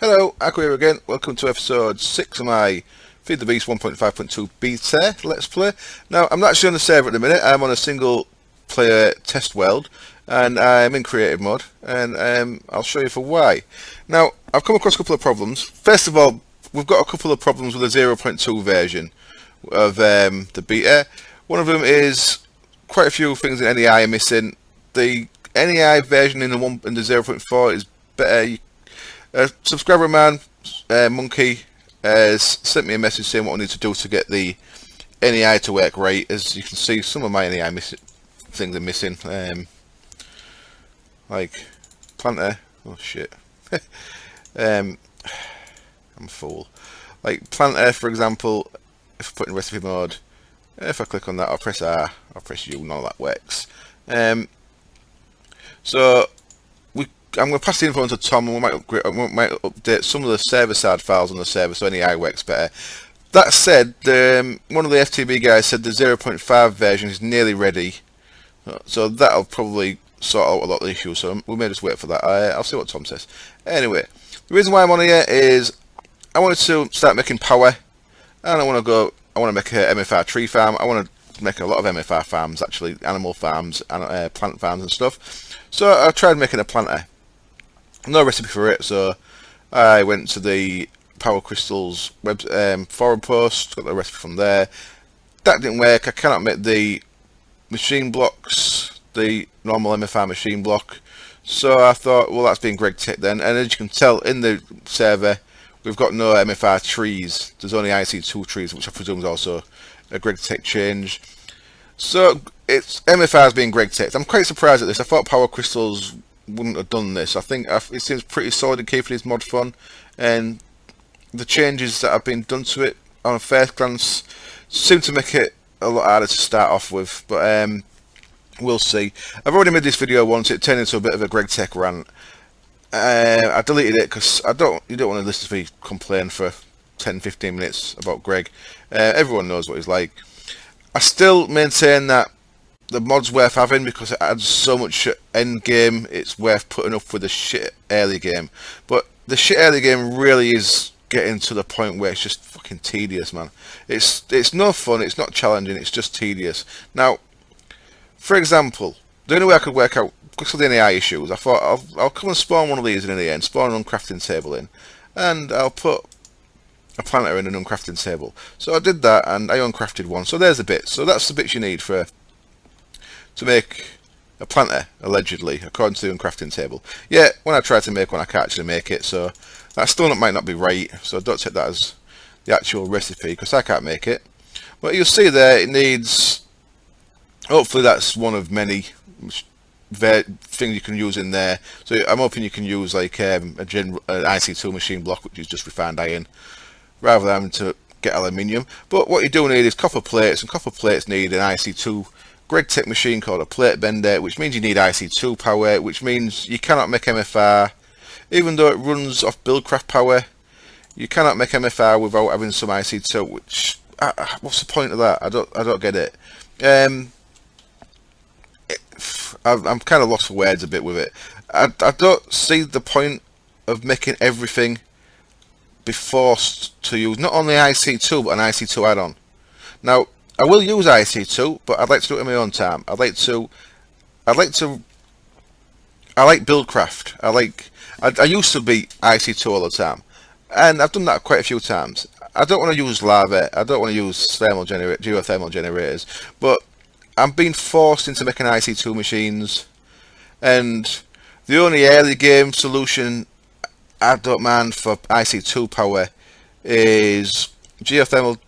Hello, Aqua here again. Welcome to episode 6 of my Feed the Beast 1.5.2 beta Let's Play. Now, I'm not actually on the server at the minute. I'm on a single player test world, and I'm in creative mode, and I'll show you for why. Now, I've come across a couple of problems. First of all, we've got a couple of problems with the 0.2 version of the beta. One of them is quite a few things in NEI are missing. The NEI version in the 0.4 is better. Subscriber man, Monkey, has sent me a message saying what I need to do to get the NEI to work right. As you can see, some of my NEI things are missing. Like planter. Oh shit. I'm a fool. Like planter, for example. If I put in recipe mode, if I click on that, I'll press R, I'll press U, and all that works. So I'm going to pass the info on to Tom, and we might update some of the server-side files on the server so NEI works better. That said, one of the FTB guys said the 0.5 version is nearly ready, so that'll probably sort out a lot of the issues, so we may just wait for that. I'll see what Tom says. Anyway, the reason why I'm on here is I wanted to start making power, and I want to make a MFR tree farm. I want to make a lot of MFR farms, actually, animal farms, and plant farms and stuff. So I tried making a planter. No recipe for it, so I went to the Power Crystals web forum post, got the recipe from there. That didn't work. I cannot make the machine blocks, the normal MFR machine block. So I thought, well, that's being Greg Tech then. And as you can tell in the server, we've got no MFR trees. There's only IC2 trees, which I presume is also a Greg Tech change. So it's MFR's being Greg Tech. I'm quite surprised at this. I thought Power Crystals wouldn't have done this. I think it seems pretty solid in keeping his mod fun, and the changes that have been done to it on a first glance seem to make it a lot harder to start off with, but we'll see. I've already made this video once. It turned into a bit of a Greg Tech rant. I deleted it because you don't want to listen to me complain for 10-15 minutes about Greg. Everyone knows what he's like. I still maintain that the mod's worth having because it adds so much end game. It's worth putting up with the shit early game, but the shit early game really is getting to the point where it's just fucking tedious, man. It's no fun. It's not challenging. It's just tedious. Now, for example, the only way I could work out because of the NAI issues, I thought I'll come and spawn one of these in the end, spawn an uncrafting table in, and I'll put a planter in an uncrafting table. So I did that, and I uncrafted one. So there's a bit. So that's the bits you need to make a planter, allegedly, according to the uncrafting table. Yeah, when I try to make one, I can't actually make it, so that still might not be right, so don't take that as the actual recipe, because I can't make it. But you'll see there, it needs, hopefully that's one of many things you can use in there. So I'm hoping you can use like an IC2 machine block, which is just refined iron, rather than having to get aluminium. But what you do need is copper plates, and copper plates need an IC2 Greg Tech machine called a plate bender, which means you need IC2 power, which means you cannot make MFR, even though it runs off Buildcraft power. You cannot make MFR without having some IC2. Which what's the point of that? I don't get it. I'm kind of lost for words a bit with it. I don't see the point of making everything be forced to use not only IC2 but an IC2 add-on. Now, I will use IC2, but I'd like to do it in my own time. I like Buildcraft. I used to be IC2 all the time, and I've done that quite a few times. I don't want to use lava. I don't want to use geothermal generators, but I'm being forced into making IC2 machines, and the only early game solution I don't mind for IC2 power is geothermal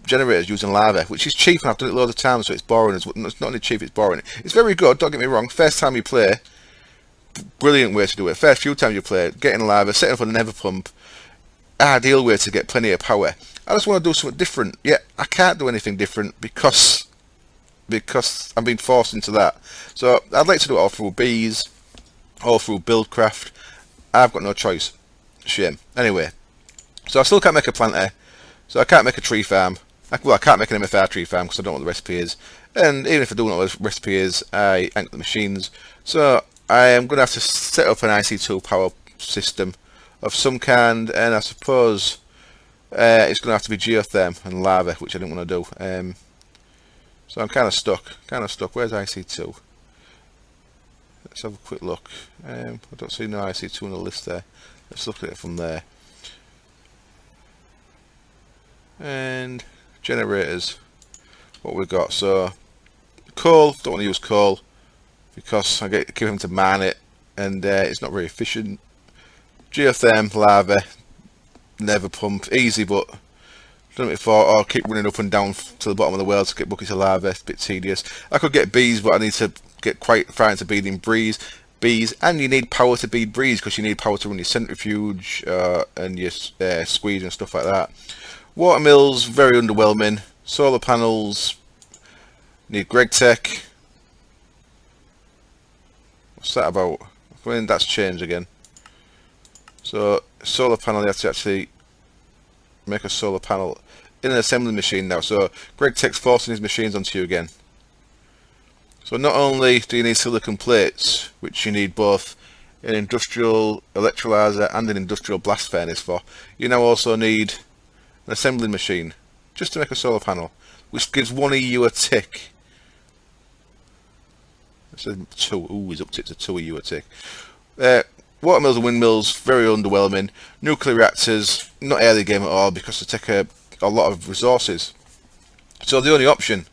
generators using lava, which is cheap, and I've done it loads of times, so it's boring. It's not only cheap, it's boring. It's very good, don't get me wrong. First time you play, brilliant way to do it. First few times you play, getting lava, setting up a nether pump, ideal way to get plenty of power. I just want to do something different, yet I can't do anything different because I'm being forced into that. So I'd like to do it all through bees, all through Buildcraft. I've got no choice. Shame. Anyway, so I still can't make a planter, so I can't make a tree farm. Well, I can't make an MFR tree farm because I don't know what the recipe is. And even if I do know what the recipe is, I ain't got the machines. So I am going to have to set up an IC2 power system of some kind, and I suppose it's going to have to be geotherm and lava, which I didn't want to do. So I'm kind of stuck. Where's IC2? Let's have a quick look. I don't see no IC2 on the list there. Let's look at it from there. And generators, what we've got. So coal, don't want to use coal because I keep having to man it, and it's not very efficient. Geotherm, lava, never pump, easy, but done it before. Or keep running up and down to the bottom of the well to get buckets of lava. It's a bit tedious. I could get bees, but I need to get quite far into beading bees, and you need power to bead bees because you need power to run your centrifuge and your squeeze and stuff like that. Water mills, very underwhelming. Solar panels, need GregTech. What's that about? I mean, that's changed again. So solar panel, you have to actually make a solar panel in an assembly machine now. So GregTech's forcing his machines onto you again. So not only do you need silicon plates, which you need both an industrial electrolyzer and an industrial blast furnace for, you now also need an assembly machine just to make a solar panel, which gives 1 EU a tick. It says 2. Ooh, he's up to 2 EU a tick. Water mills and windmills, very underwhelming. Nuclear reactors, not early game at all because they take a lot of resources. So the only option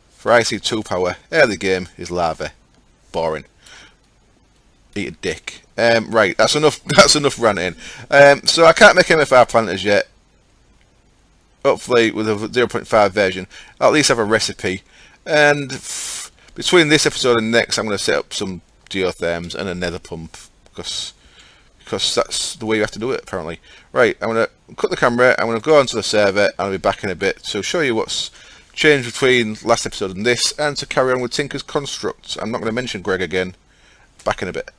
for IC2 power, early game, is lava. Boring. Eat a dick. Right, that's enough. That's enough ranting. So I can't make MFR planters yet. Hopefully, with a 0.5 version, I'll at least have a recipe. And between this episode and next, I'm going to set up some geotherms and a nether pump because that's the way you have to do it, apparently. Right, I'm going to cut the camera. I'm going to go onto the server, and I'll be back in a bit to show you what's changed between last episode and this, and to carry on with Tinker's Construct. I'm not going to mention Greg again. Back in a bit.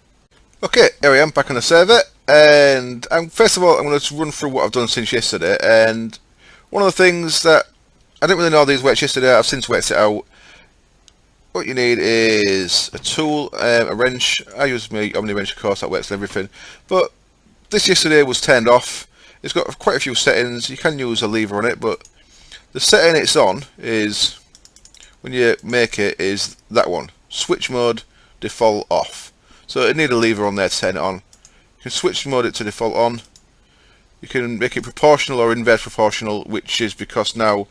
Okay, here I am back on the server, and first of all I'm going to run through what I've done since yesterday. And one of the things that I didn't really know these worked yesterday, I've since worked it out. What you need is a tool, a wrench. I use my Omni wrench, of course, that works with everything. But this yesterday was turned off. It's got quite a few settings. You can use a lever on it, but the setting it's on is, when you make it, is that one. Switch mode, default off. So it need a lever on there to turn it on. You can switch mode it to default on. You can make it proportional or inverse proportional, which is because now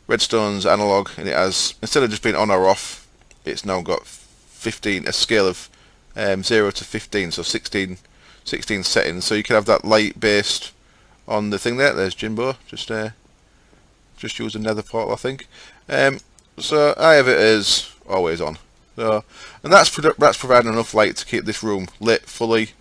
redstone's analog, and it has, instead of just being on or off, it's now got 15, a scale of 0 to 15, so 16 settings. So you can have that light based on the thing there. There's Jimbo, just use a nether portal, I think. So I have it as always on. So, and that's providing enough light to keep this room lit fully.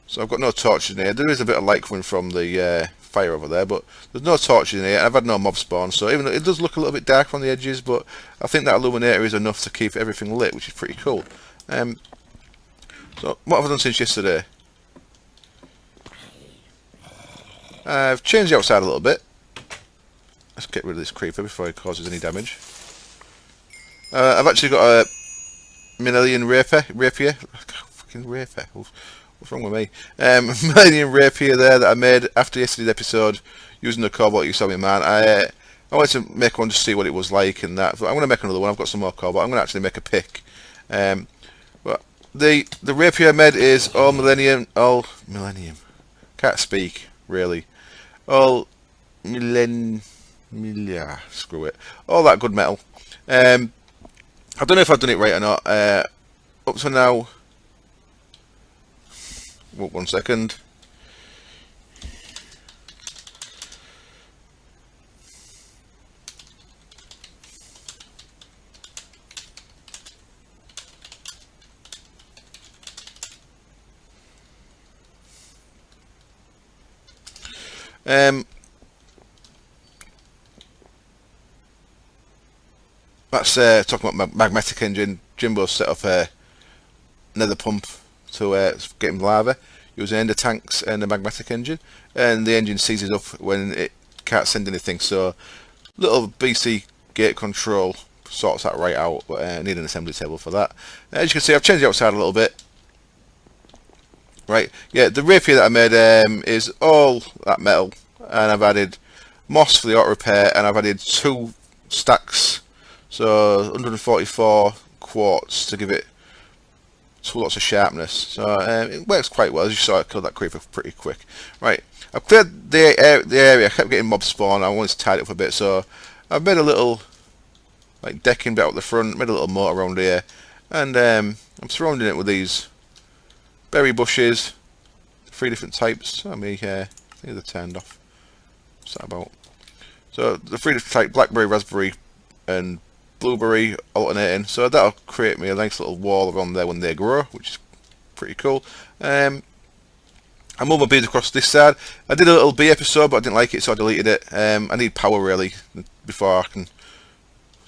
So I've got no torches in here. There is a bit of light coming from the fire over there, but there's no torches in here. I've had no mob spawn, so even though it does look a little bit dark on the edges, but I think that illuminator is enough to keep everything lit, which is pretty cool. So what have I done since yesterday? I've changed the outside a little bit. Let's get rid of this creeper before he causes any damage. I've actually got a Millennium Rapier. Fucking Rapier. What's wrong with me? Millennium Rapier there that I made after yesterday's episode using the cobalt you saw me, man. I wanted to make one to see what it was like and that. But I'm going to make another one. I've got some more cobalt. I'm going to actually make a pick. But the Rapier I made is all Millennium. Can't speak, really. All screw it. All that good metal. I don't know if I've done it right or not. Up to now, one second. That's talking about magnetic engine. Jimbo's set up a nether pump to get him lava using ender tanks and a magnetic engine, and the engine seizes up when it can't send anything. So little BC gate control sorts that right out, but I need an assembly table for that. As you can see, I've changed the outside a little bit. Right, yeah, the rapier that I made is all that metal, and I've added moss for the auto repair, and I've added 2 stacks, so 144 quartz to give it 2 lots of sharpness. So it works quite well. As you saw, I killed that creeper pretty quick. Right, I've cleared the area. I kept getting mob spawn. I wanted to tidy it up a bit, so I've made a little like decking bit out the front, made a little moat around here, and I'm surrounding it with these berry bushes, 3 different types. I mean, I think they're turned off. What's that about? So the 3 different types: blackberry, raspberry, and blueberry alternating. So that'll create me a nice little wall around there when they grow, which is pretty cool. I moved my bees across this side. I did a little bee episode, but I didn't like it, so I deleted it. I need power really before I can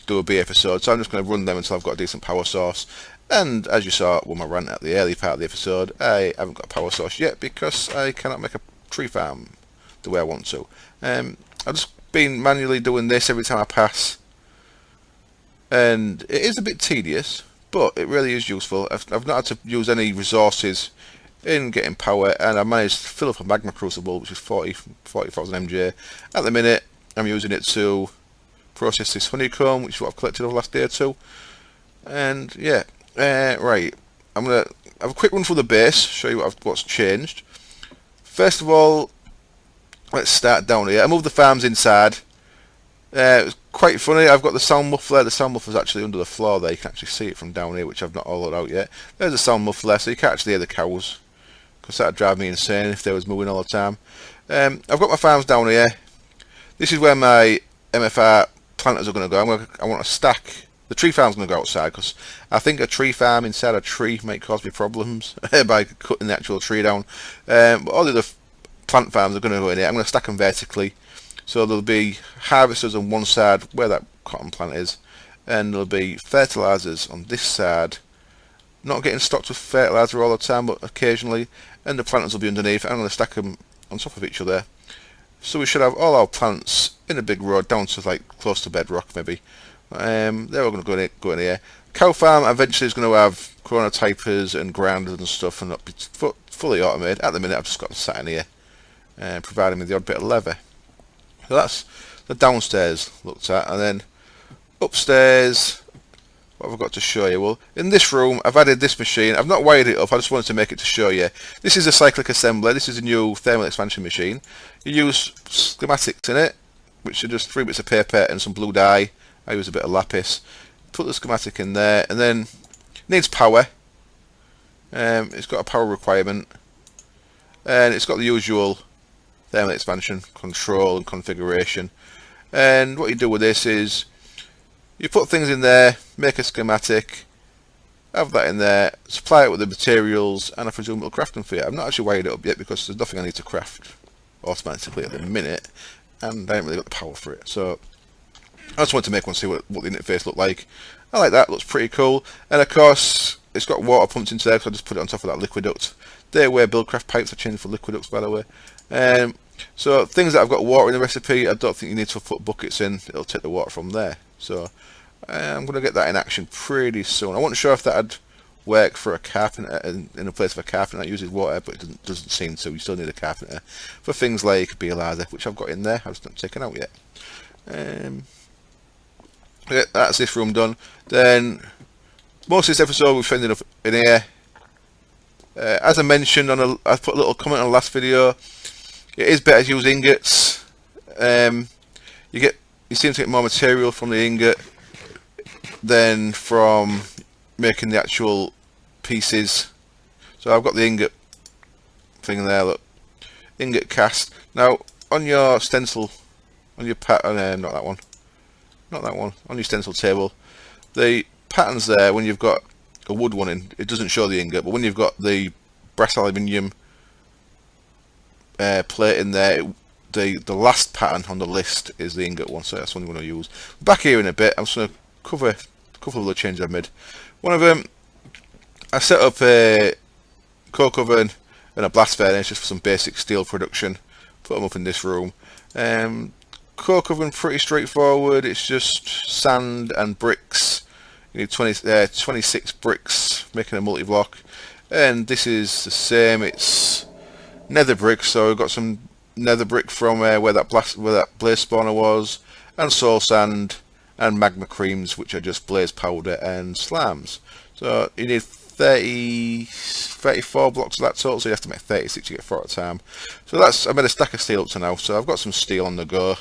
do a bee episode, so I'm just going to run them until I've got a decent power source. And as you saw with my rant at the early part of the episode, I haven't got a power source yet because I cannot make a tree farm the way I want to. I've just been manually doing this every time I pass, and it is a bit tedious, but it really is useful. I've not had to use any resources in getting power, and I managed to fill up a magma crucible, which is 40,000 MJ. At the minute, I'm using it to process this honeycomb, which is what I've collected over the last day or two. And yeah, right, I'm gonna have a quick run through the base, show you what's changed. First of all, let's start down here. I moved the farms inside. It was quite funny. I've got the sound muffler. The sound muffler's actually under the floor there. You can actually see it from down here, which I've not hollowed out yet. There's a sound muffler, so you can't actually hear the cows, because that would drive me insane if they was moving all the time. I've got my farms down here. This is where my MFR planters are going to go. I want to stack. The tree farm's going to go outside, because I think a tree farm inside a tree might cause me problems by cutting the actual tree down. But all the other plant farms are going to go in here. I'm going to stack them vertically, so there'll be harvesters on one side where that cotton plant is, and there'll be fertilizers on this side. Not getting stocked with fertilizer all the time, but occasionally, and the planters will be underneath. I'm going to stack them on top of each other, so we should have all our plants in a big row down to like close to bedrock maybe. They're all going to go in here. Cow farm eventually is going to have chronotypers and grinders and stuff, and not be fully automated. At the minute, I've just got them sat in here, providing me the odd bit of leather. So that's the downstairs looked at, and then upstairs, what have I got to show you? Well, in this room, I've added this machine. I've not wired it up. I just wanted to make it to show you. This is a cyclic assembler. This is a new thermal expansion machine. You use schematics in it, which are just 3 bits of paper and some blue dye. I use a bit of lapis. Put the schematic in there, and then it needs power. It's got a power requirement, and it's got the usual thermal expansion control and configuration. And what you do with this is you put things in there, make a schematic, have that in there, supply it with the materials, and I presume it'll craft them for you. I've not actually wired it up yet because there's nothing I need to craft automatically at the minute, and I haven't really got the power for it. So I just wanted to make one, see what the interface looked like. I like that, looks pretty cool. And of course, it's got water pumped into there, so I just put it on top of that liquiduct. They're where Buildcraft pipes are changed for liquiducts, by the way. So things that have got water in the recipe, I don't think you need to put buckets in. It'll take the water from there. So I'm going to get that in action pretty soon. I wasn't sure if that'd work for a carpenter in a place of a carpenter that uses water, but it doesn't seem to. You still need a carpenter for things like Beelizer, which I've got in there. I've just not taken out yet. Yeah, that's this room done. Then most of this episode we've ended up in here. As I mentioned I put a little comment on the last video. It is better to use ingots. You seem to get more material from the ingot than from making the actual pieces. So I've got the ingot thing there. Look, ingot cast. Now on your stencil, on your pattern, not that one. On your stencil table, the patterns there, when you've got a wood one in, it doesn't show the ingot, but when you've got the brass aluminium plate in there, the last pattern on the list is the ingot one, so that's the one you want to use. Back here in a bit, I'm just going to cover a couple of the changes I've made. One of them, I set up a coke oven and a blast furnace just for some basic steel production. Put them up in this room. Coke oven, pretty straightforward. It's just sand and bricks. You need 26 bricks, making a multi-block. and this is the same. It's nether brick, so we've got some nether brick from where that blaze spawner was, and soul sand, and magma creams, which are just blaze powder and slimes. So you need 34 blocks of that total, so you have to make 36 to get 4 at a time. So I made a stack of steel up to now, so I've got some steel on the go.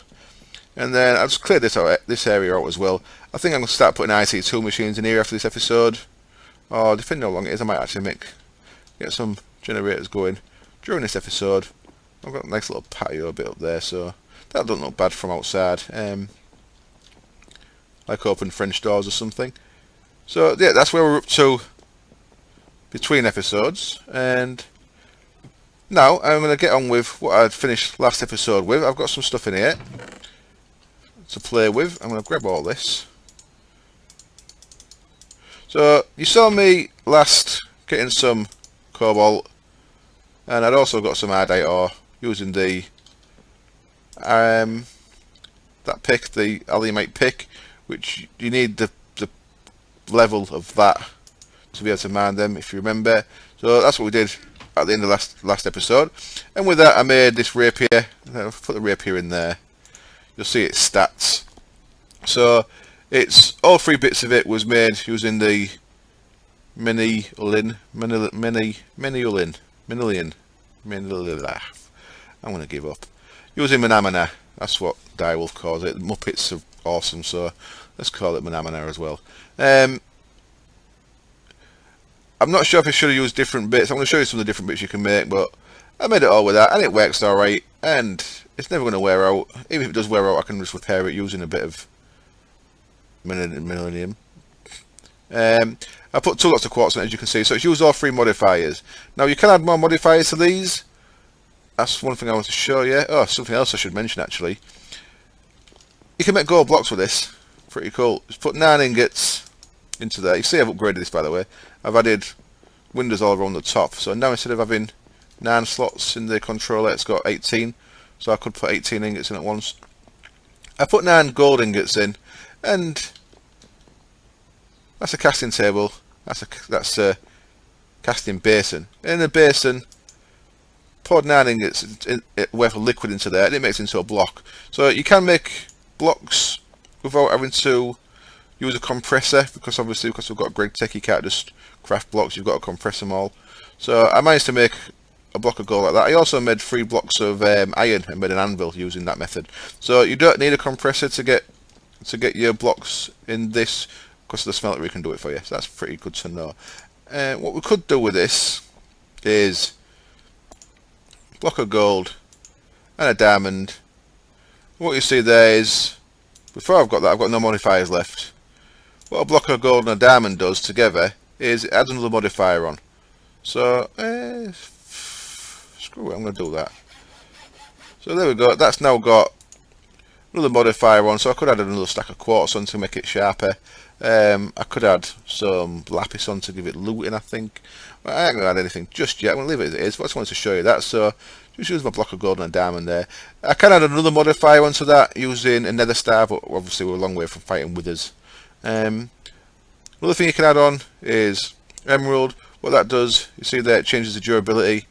And then I'll just clear this area out as well. I think I'm going to start putting IC2 machines in here after this episode. Or depending on how long it is, I might actually get some generators going during this episode. I've got a nice little patio bit up there, so that doesn't look bad from outside. Like open French doors or something. So yeah, that's where we're up to between episodes. And now I'm going to get on with what I'd finished last episode with. I've got some stuff in here to play with. I'm going to grab all this. So you saw me last getting some cobalt, and I'd also got some iodite ore using the that pick, the alumite pick, which you need the level of that to be able to mine them, if you remember. So that's what we did at the end of last episode. And with that, I made this rapier. I'll put the rapier in there. You'll see its stats. So it's all 3 bits of it was made using the manillion. I'm gonna give up. Using Manamana. That's what Direwolf calls it. The Muppets are awesome, so let's call it Manamana as well. I'm not sure if I should have used different bits. I'm going to show you some of the different bits you can make, but I made it all with that, and it works alright, and it's never going to wear out. Even if it does wear out, I can just repair it using a bit of millennium. I put 2 lots of quartz on it, as you can see, so it's used all 3 modifiers. Now you can add more modifiers to these. That's one thing I want to show you. Oh, something else I should mention actually. You can make gold blocks with this. Pretty cool. Just put 9 ingots into there. You see I've upgraded this, by the way. I've added windows all around the top. So now instead of having 9 slots in the controller, it's got 18. So I could put 18 ingots in at once. I put 9 gold ingots in, and that's a casting table. That's a casting basin. In the basin, poured 9 ingots worth of liquid into there, and it makes it into a block. So you can make blocks without having to use a compressor, because obviously because we've got a grid tech, you can't just craft blocks, you've got to compress them all. So I managed to make a block of gold like that. I also made 3 blocks of iron and made an anvil using that method. So you don't need a compressor to get your blocks in this, because the smeltery can do it for you. So that's pretty good to know. What we could do with this is a block of gold and a diamond. What you see there is, before I've got that, I've got no modifiers left. What a block of gold and a diamond does together is it adds another modifier on. So, screw it, I'm going to do that. So there we go, that's now got another modifier on, so I could add another stack of quartz on to make it sharper. I could add some lapis on to give it looting, I think. But I ain't going to add anything just yet, I'm going to leave it as it is, but I just wanted to show you that. So, just use my block of gold and a diamond there. I can add another modifier onto that using a nether star, but obviously we're a long way from fighting withers. Another thing you can add on is emerald. What that does, you see there, it changes the durability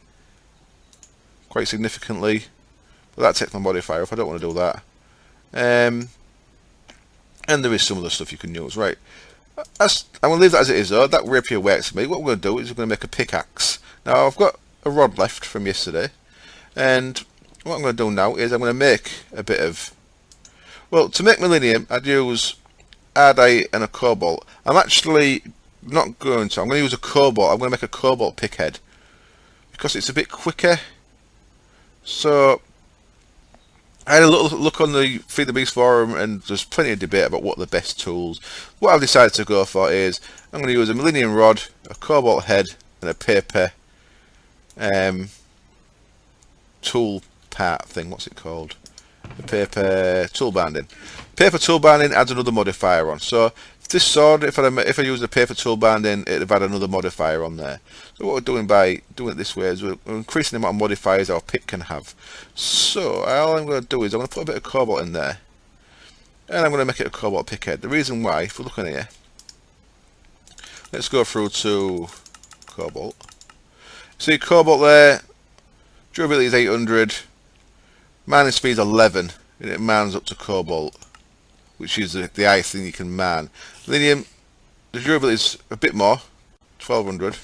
quite significantly. But that takes my modifier off, I don't want to do that. And there is some other stuff you can use, right. I'm going to leave that as it is though. That rapier works for me. What we're going to do is we're going to make a pickaxe. Now I've got a rod left from yesterday, and what I'm going to do now is I'm going to make a bit of, well, to make millennium I'd use iodite and a cobalt. I'm actually not going to, I'm going to use a cobalt. I'm going to make a cobalt pickhead because it's a bit quicker. So I had a little look on the Feed the Beast forum, and there's plenty of debate about what are the best tools. What I've decided to go for is I'm going to use a millennium rod, a cobalt head, and a paper tool part thing. What's it called? The paper tool binding. Paper tool binding adds another modifier on. So this sword, if I use the paper tool binding, it'd have had another modifier on there. So what we're doing by doing it this way is we're increasing the amount of modifiers our pick can have. So all I'm going to do is I'm going to put a bit of cobalt in there, and I'm going to make it a cobalt pickhead. The reason why, if we look in here, let's go through to cobalt. See cobalt there, durability is 800, mining speed is 11, and it mines up to cobalt, which is the highest thing you can mine. Selenium, the durability is a bit more, 1200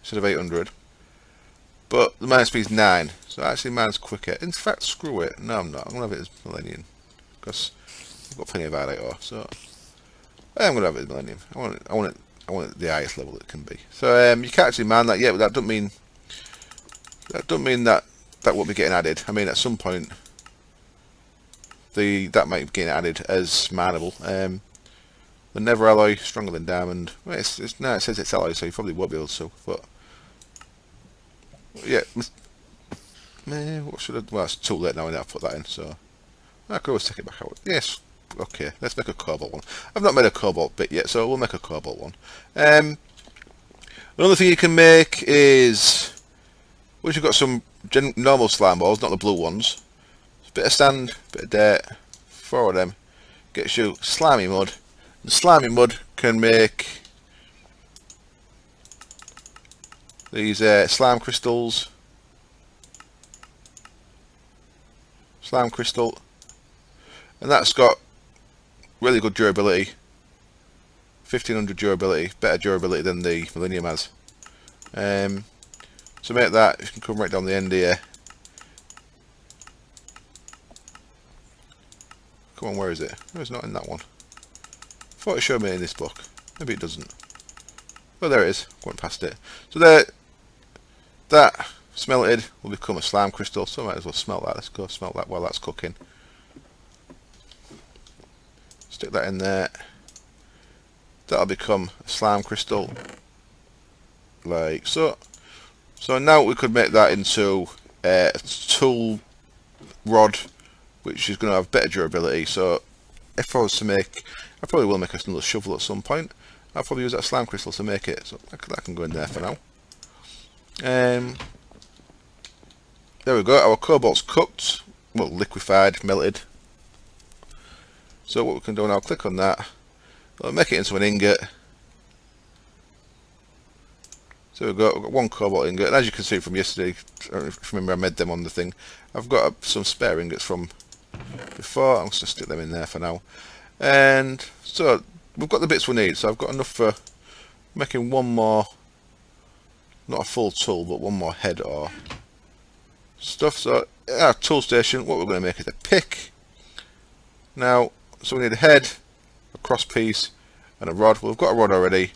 instead of 800, but the mining speed is 9, so actually mine's quicker. In fact, screw it, no I'm not, I'm going to have it as Millennium, because I've got plenty of iodite ore, so I'm going to have it as Millennium. I want it at the highest level it can be. So you can't actually mine that yet, but that doesn't mean that won't be getting added. I mean, at some point that might be getting added as mineable. The nether alloy stronger than diamond. Well, it says it's alloy, so you probably won't be able to. But yeah, what should I? Well, it's too late now. I put that in, so I could always take it back out. Yes. Okay, let's make a cobalt one. I've not made a cobalt bit yet, so we'll make a cobalt one. Another thing you can make is, once you've got some normal slime balls, not the blue ones, a bit of sand, a bit of dirt, 4 of them, gets you slimy mud. And slimy mud can make these slime crystals. Slime crystal. And that's got really good durability, 1500 durability, better durability than the Millennium has. So make that, you can come right down the end here. Come on, where is it? No, it's not in that one. I thought it showed me in this book. Maybe it doesn't. Well, there it is. Went past it. So there, that smelted will become a slime crystal, so I might as well smelt that. Let's go smelt that while that's cooking. Stick that in there. That'll become a slime crystal, like so. So now we could make that into a tool rod, which is going to have better durability. So if I was to make, I probably will make another shovel at some point. I'll probably use that slime crystal to make it. So that can go in there for now. There we go. Our cobalt's cooked, well, liquefied, melted. So what we can do now, click on that, we'll make it into an ingot. So we've got one cobalt ingot, and as you can see from yesterday, if you remember I made them on the thing, I've got some spare ingots from before. I'm just going to stick them in there for now. And so we've got the bits we need, so I've got enough for making one more, not a full tool, but one more head or stuff. So our tool station, what we're going to make is a pick. Now, so we need a head, a cross piece, and a rod. Well, we've got a rod already.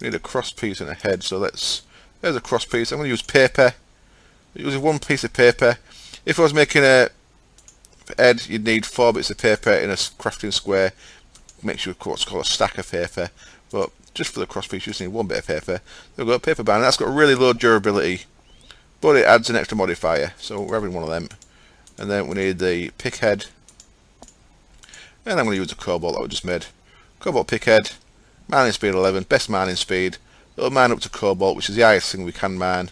We need a cross piece and a head. So there's a cross piece. I'm going to use paper. Using one piece of paper. If I was making a head, you'd need 4 bits of paper in a crafting square. Makes you what's called a stack of paper. But just for the cross piece, you just need 1 bit of paper. Then we've got a paper band. That's got really low durability, but it adds an extra modifier. So we're having one of them. And then we need the pick head. And I'm going to use the cobalt that we just made. Cobalt pickhead, mining speed 11, best mining speed. It'll mine up to cobalt, which is the highest thing we can mine.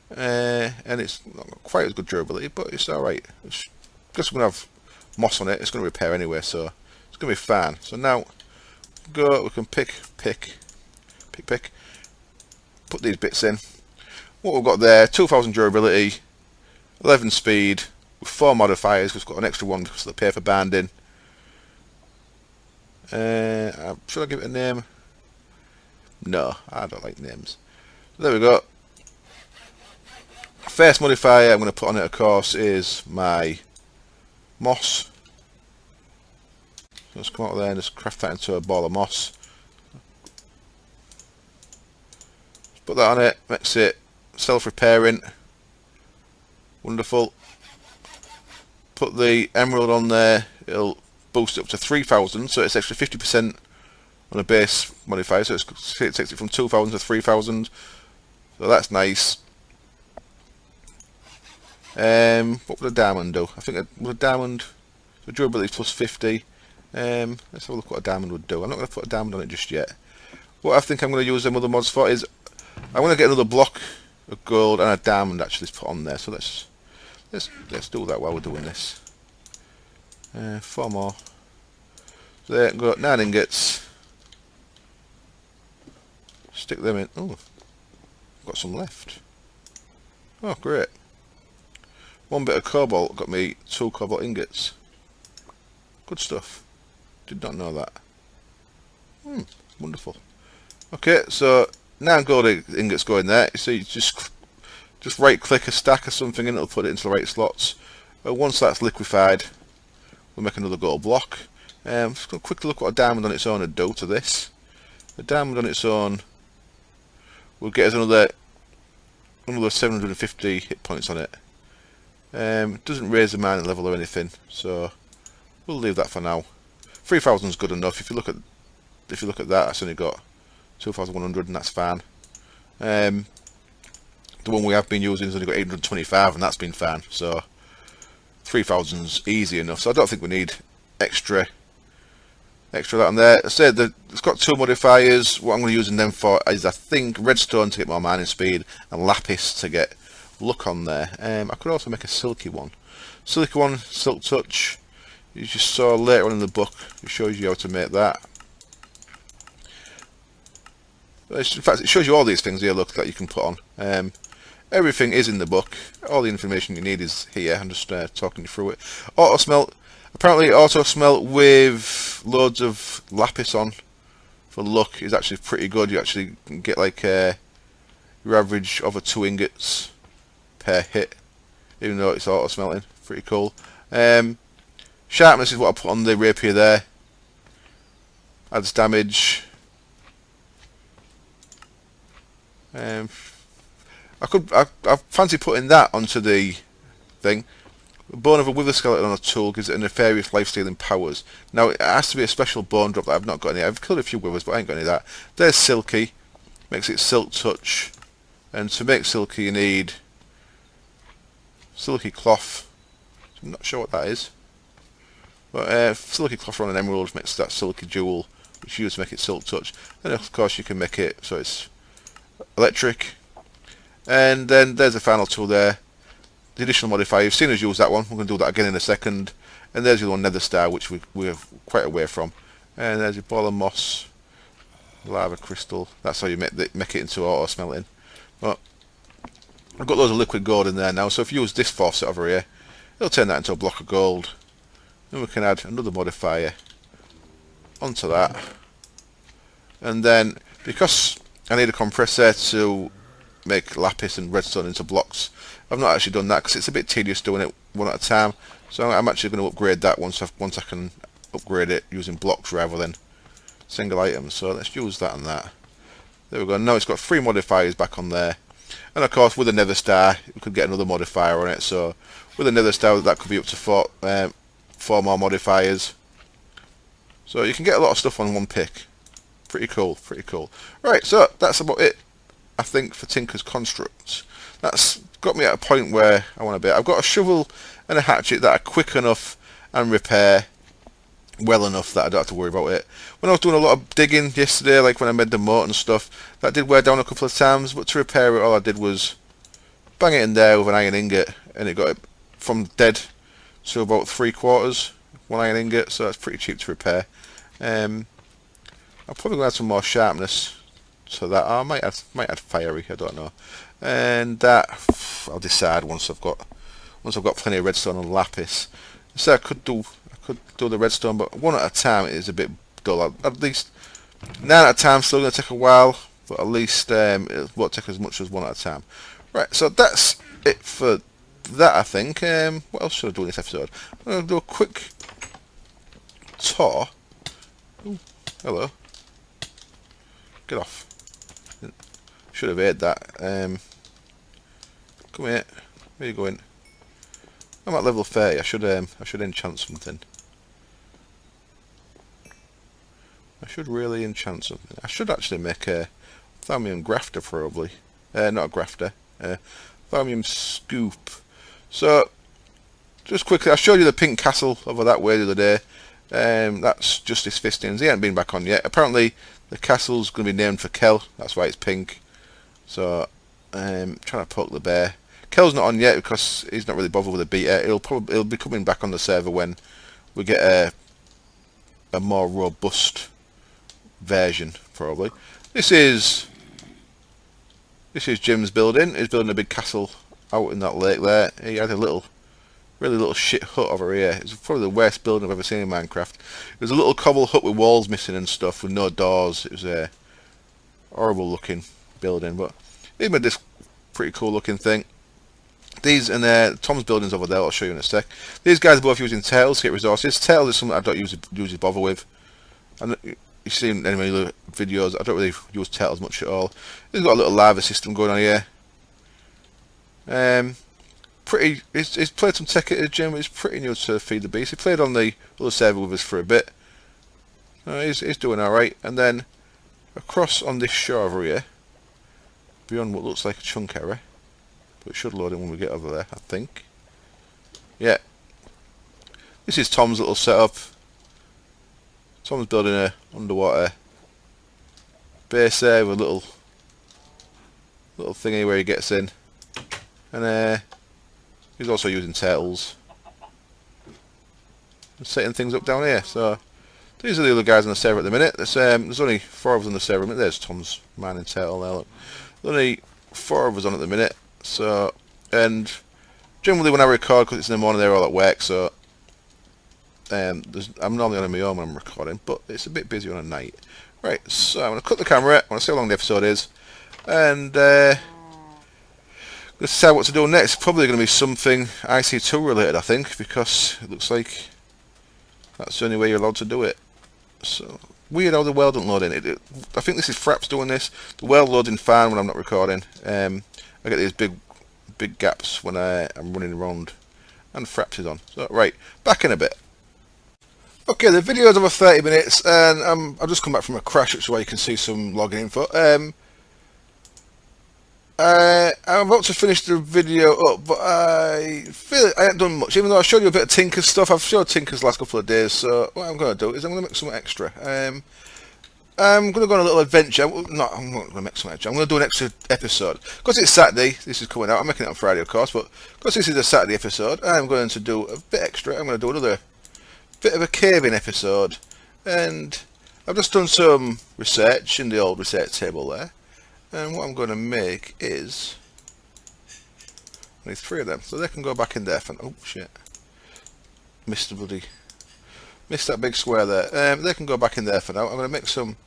And it's not quite as good durability, but it's alright. Because we're going to have moss on it, it's going to repair anyway, so it's going to be fine. So now, we can pick, put these bits in. What we've got there, 2000 durability, 11 speed, with 4 modifiers. We've got an extra one because of the paper binding. Should I give it a name? No, I don't like names. There we go. First modifier I'm going to put on it, of course, is my moss. So let's come out there and just craft that into a ball of moss. Put that on it, makes it self-repairing. Wonderful. Put the emerald on there, it'll boost it up to 3000, so it's extra 50% on a base modifier, so it takes it from 2000 to 3000, so that's nice. What would a diamond do? I think a diamond, the durability plus 50. Let's have a look what a diamond would do. I'm not going to put a diamond on it just yet. What I think I'm going to use them other mods for is, I'm going to get another block of gold and a diamond actually put on there, so let's do that while we're doing this. 4 more. There, got 9 ingots. Stick them in. Oh, got some left. Oh, great. One bit of cobalt got me 2 cobalt ingots. Good stuff. Did not know that. Wonderful. Okay, so 9 gold ingots go in there. So you just right click a stack or something and it'll put it into the right slots. Once that's liquefied, we'll make another gold block. Just going to quickly look what a diamond on its own would do to this. A diamond on its own will get us another 750 hit points on it. It doesn't raise the mining level or anything, so we'll leave that for now. 3,000 is good enough. If you look at that, that's only got 2,100, and that's fine. The one we have been using has only got 825, and that's been fine. So 3,000's easy enough. So I don't think we need extra that on there. I said that it's got 2 modifiers. What I'm going to be using them for is, I think, redstone to get more mining speed and lapis to get luck on there. I could also make a silky one. Silk touch. You just saw later on in the book, it shows you how to make that. In fact, it shows you all these things here, look, that you can put on. Everything is in the book. All the information you need is here. I'm just talking you through it. Auto smelt. Apparently, auto smelt with loads of lapis on for luck is actually pretty good. You actually can get like your average over 2 ingots per hit, even though it's auto smelting. Pretty cool. Sharpness is what I put on the rapier there. Adds damage. I fancy putting that onto the thing. Bone of a wither skeleton on a tool gives it a nefarious life-stealing powers. Now it has to be a special bone drop that I've not got any. I've killed a few withers, but I ain't got any of that. There's silky, makes it silk touch, and to make silky you need silky cloth. I'm not sure what that is, but silky cloth on an emerald makes that silky jewel, which you use to make it silk touch. And of course you can make it so it's electric. And then there's the final tool there, the additional modifier. You've seen us use that one. We're going to do that again in a second. And there's your one nether star, which we're quite away from. And there's your ball of moss, lava crystal. That's how you make it into auto smelting. But I've got loads of liquid gold in there now, so if you use this faucet over here, it'll turn that into a block of gold. Then we can add another modifier onto that. And then, because I need a compressor to make lapis and redstone into blocks, I've not actually done that because it's a bit tedious doing it one at a time. So I'm actually going to upgrade that once I can upgrade it using blocks rather than single items. So let's use that and that. There we go. Now it's got 3 modifiers back on there. And of course with a nether star we could get another modifier on it. So with a nether star that could be up to 4 more modifiers. So you can get a lot of stuff on one pick. Pretty cool, pretty cool. Right, so that's about it, I think, for Tinker's Constructs. That's got me at a point where I want to be. I've got a shovel and a hatchet that are quick enough and repair well enough that I don't have to worry about it. When I was doing a lot of digging yesterday, like when I made the moat and stuff, that did wear down a couple of times, but to repair it, all I did was bang it in there with an iron ingot, and it got it from dead to about 3/4, 1 iron ingot, so that's pretty cheap to repair. I'll probably add some more sharpness to that. I might add fiery, I don't know. And that I'll decide once I've got plenty of redstone and lapis. So I could do the redstone, but 1 at a time is a bit dull. At least 9 at a time still going to take a while, but at least it won't take as much as 1 at a time. Right, so that's it for that, I think. What else should I do in this episode? I'm going to do a quick tour. Ooh, hello. Get off. Should have ate that. Come here. Where are you going? I'm at level 30. I should enchant something. I should really enchant something. I should actually make a thaumium grafter probably. Not a grafter. Thaumium scoop. So, just quickly, I showed you the pink castle over that way the other day. That's Justice Fistins. He hasn't been back on yet. Apparently, the castle's going to be named for Kel. That's why it's pink. So, trying to poke the bear. Kel's not on yet because he's not really bothered with the beta. He'll be coming back on the server when we get a more robust version, probably. This is This is Jim's building. He's building a big castle out in that lake there. He had a really little shit hut over here. It's probably the worst building I've ever seen in Minecraft. It was a little cobble hut with walls missing and stuff, with no doors. It was a horrible looking building, but he made this pretty cool looking thing. These and Tom's buildings over there, I'll show you in a sec. These guys are both using tails to get resources. Tails is something I don't usually bother with. And you've seen any of my videos, I don't really use tails much at all. He's got a little lava system going on here. He's played some tech at the gym. He's pretty new to Feed the Beast. He played on the other server with us for a bit. He's doing alright. And then across on this shore over here, beyond what looks like a chunk area, but it should load in when we get over there, I think. Yeah. This is Tom's little setup. Tom's building a underwater base there with a little thingy where he gets in. And he's also using turtles and setting things up down here. So these are the other guys on the server at the minute. There's only 4 of us on the server. There's Tom's mining turtle there. Look. There's only 4 of us on at the minute. So, and generally when I record, because it's in the morning, they're all at work. So I'm normally on my own when I'm recording, but it's a bit busy on a night. Right. So I'm going to cut the camera. I want to see how long the episode is, and let's decide what to do next. Probably going to be something IC2 related, I think, because it looks like that's the only way you're allowed to do it. So weird how the world don't load in. I think this is Fraps doing this. The world loading fine when I'm not recording. I get these big gaps when I'm running around, and Fraps is on. So right, back in a bit. Okay, the video is over 30 minutes, and I've just come back from a crash, which is why you can see some login info. I'm about to finish the video up, but I feel I haven't done much. Even though I showed you a bit of Tinker's stuff, I've showed Tinker's last couple of days. So what I'm going to do is I'm going to make some extra. I'm going to go on a little adventure. I'm not going to make some extra. I'm going to do an extra episode because it's Saturday. This is coming out. I'm making it on Friday, of course, but because this is a Saturday episode, I'm going to do a bit extra. I'm going to do another bit of a caving episode, and I've just done some research in the old research table there. And what I'm going to make is, I need 3 of them, so they can go back in there. Oh shit! Missed that big square there. They can go back in there for now. I'm going to make some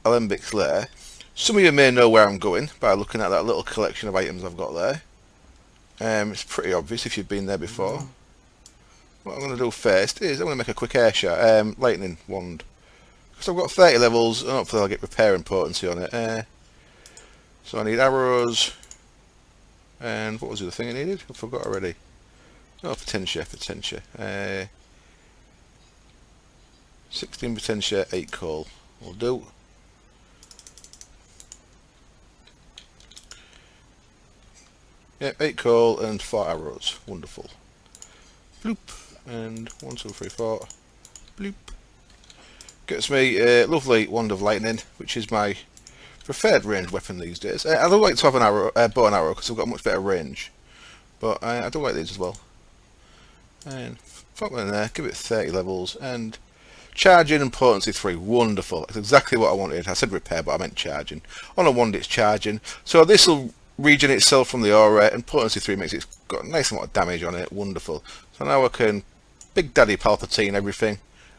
alembics later. Some of you may know where I'm going by looking at that little collection of items I've got there. It's pretty obvious if you've been there before. What I'm going to do first is I'm going to make a quick air shot, lightning wand. So I've got 30 levels, and hopefully I'll get repair and potency on it. So I need arrows, and what was the other thing I needed? I forgot already. Oh, potentia. 16 potentia, 8 coal. Will do. Yep, 8 coal and 4 arrows. Wonderful. Bloop. And 1, 2, 3, 4. Bloop. Gets me a lovely wand of lightning, which is my preferred ranged weapon these days. I do like to have an arrow, bow and arrow, because I've got a much better range. But I do like these as well. And pop them in there, give it 30 levels, and charging and potency 3. Wonderful. That's exactly what I wanted. I said repair, but I meant charging. On a wand it's charging. So this will regen itself from the aura, and potency 3 makes it got a nice amount of damage on it. Wonderful. So now I can Big Daddy Palpatine everything.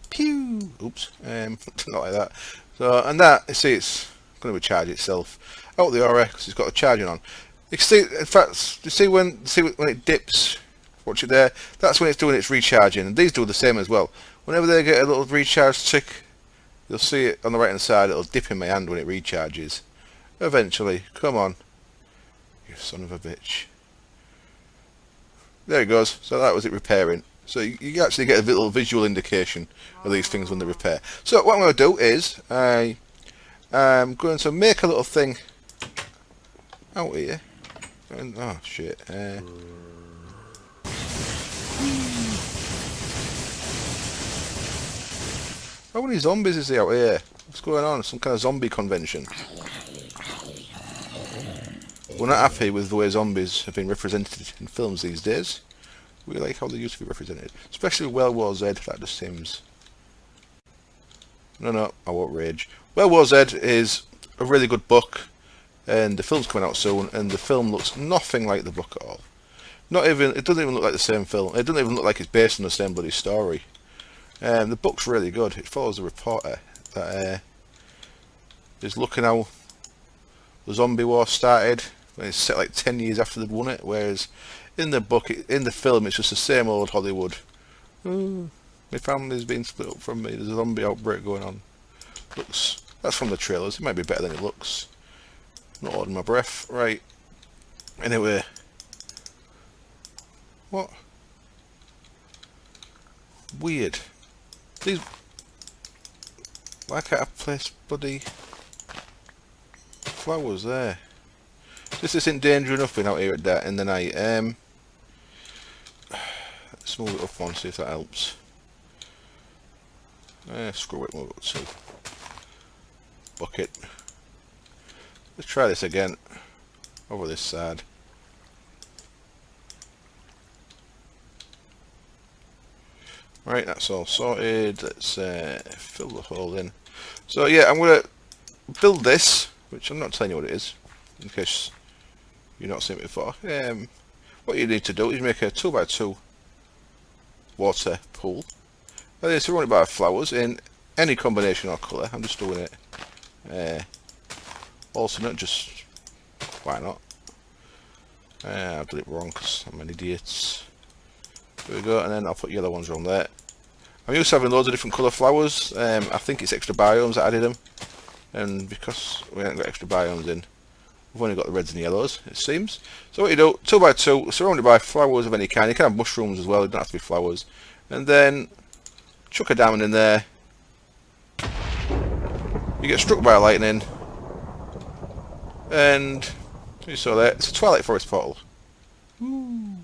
Pew! Oops. Not like that. So, and that, you see, it's going to recharge itself out the aura because it's got the charging on. You can see, in fact, you see when it dips, watch it there, that's when it's doing its recharging, and these do the same as well. Whenever they get a little recharge tick, you'll see it on the right hand side, it'll dip in my hand when it recharges. Eventually, come on. You son of a bitch. There it goes. So that was it repairing. So you actually get a little visual indication of these things when they repair. So what I'm going to do is I'm going to make a little thing out here. And, oh shit. How many zombies is there out here? What's going on? Some kind of zombie convention. We're not happy with the way zombies have been represented in films these days. We like how they used to be represented. Especially World War Z, that just seems... No, I won't rage. World War Z is a really good book. and the film's coming out soon, and the film looks nothing like the book at all. Not even, it doesn't even look like the same film. It doesn't even look like it's based on the same bloody story. The book's really good. It follows a reporter that is looking how the zombie war started. It's set like 10 years after they'd won it, whereas in the book, in the film, it's just the same old Hollywood. My family's been split up from me. There's a zombie outbreak going on. Looks, that's from the trailers. It might be better than it looks. Not holding my breath. Right. Anyway. What? Weird. These. Why can't I place bloody flowers there? This isn't danger enough being out here at that in the night. Let's move it up one, see if that helps. Screw it, move it up to bucket. Let's try this again over this side. Right, that's all sorted. Let's fill the hole in. So yeah, I'm going to build this, which I'm not telling you what it is, in case you've not seen it before. What you need to do is make a 2x2 water pool. And then surround it by flowers in any combination or colour. I'm just doing it alternate, just why not? I've done it wrong because I'm an idiot. There we go, and then I'll put yellow ones around there. I'm used to having loads of different colour flowers. I think it's extra biomes that added them, and because we haven't got extra biomes in, we've only got the reds and yellows, it seems. So what you do, 2x2, surrounded by flowers of any kind. You can have mushrooms as well, it don't have to be flowers. And then chuck a diamond in there. You get struck by lightning, and you saw that, it's a Twilight Forest portal. Ooh.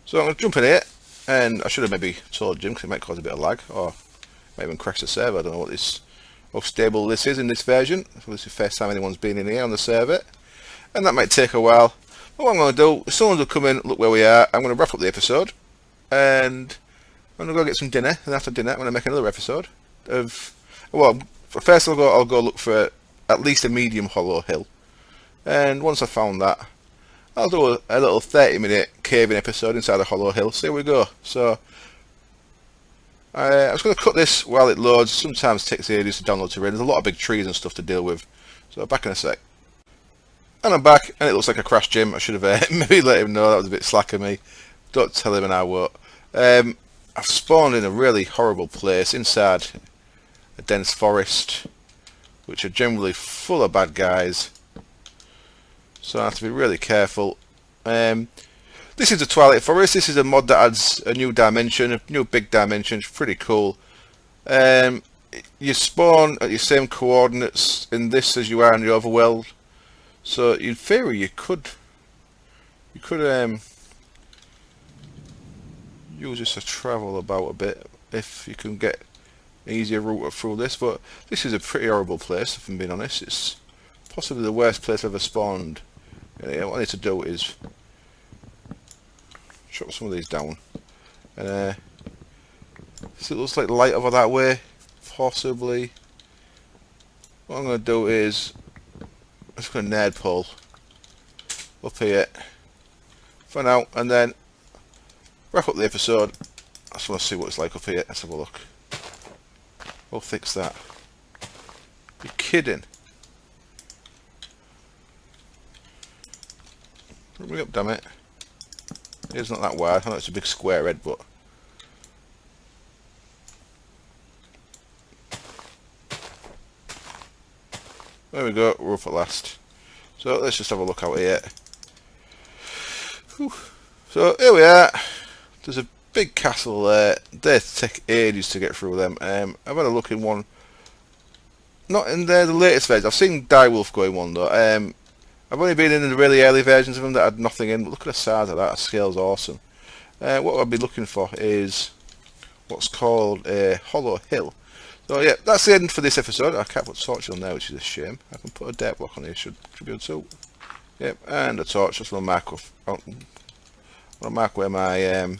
So I'm going to jump in here, and I should have maybe told Jim because it might cause a bit of lag, or might even crash the server. I don't know what this, how stable this is in this version. So this is the first time anyone's been in here on the server, and that might take a while. But what I'm going to do, if someone will come in, look where we are, I'm going to wrap up the episode, and I'm going to go get some dinner, and after dinner I'm going to make another episode of, well, first I'll go look for at least a medium hollow hill, and once I've found that, I'll do a little 30-minute caving episode inside a hollow hill, see where we go. So I was going to cut this while it loads. Sometimes it takes ages to download to read. There's a lot of big trees and stuff to deal with. So back in a sec. And I'm back, and it looks like a crash Jim. I should have maybe let him know, that was a bit slack of me. Don't tell him and I won't. I've spawned in a really horrible place inside a dense forest, which are generally full of bad guys. So I have to be really careful. This is the Twilight Forest. This is a mod that adds a new dimension, a new big dimension. It's pretty cool. You spawn at your same coordinates in this as you are in the overworld. So in theory, you could use this to travel about a bit if you can get an easier route through this. But this is a pretty horrible place, if I'm being honest. It's possibly the worst place I've ever spawned. Yeah, what I need to do is chop some of these down, and so it looks like light over that way, possibly. What I'm going to do is I'm just going to nerd pull up here for now, and then wrap up the episode. I just want to see what it's like up here. Let's have a look. How thick's that? You're kidding. Bring me up, damn it. It's not that wide. I know it's a big square head, but there we go, we're up at last. So let's just have a look out here. Whew. So here we are. There's a big castle there. They take ages to get through them. I've had a look in one. Not in the latest version. I've seen Direwolf going one though. I've only been in the really early versions of them that had nothing in, but look at the size of that, the scale's awesome. What I'll be looking for is what's called a hollow hill. So yeah, that's the end for this episode. I can't put torch on there, which is a shame. I can put a dirt block on here, should be able to. Yep, and a torch, just want to mark off, I want to mark where my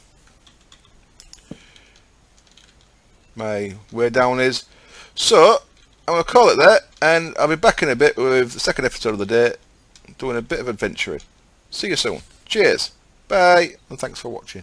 my way down is. So I'm going to call it there, and I'll be back in a bit with the second episode of the day, doing a bit of adventuring. See you soon. Cheers, bye, and thanks for watching.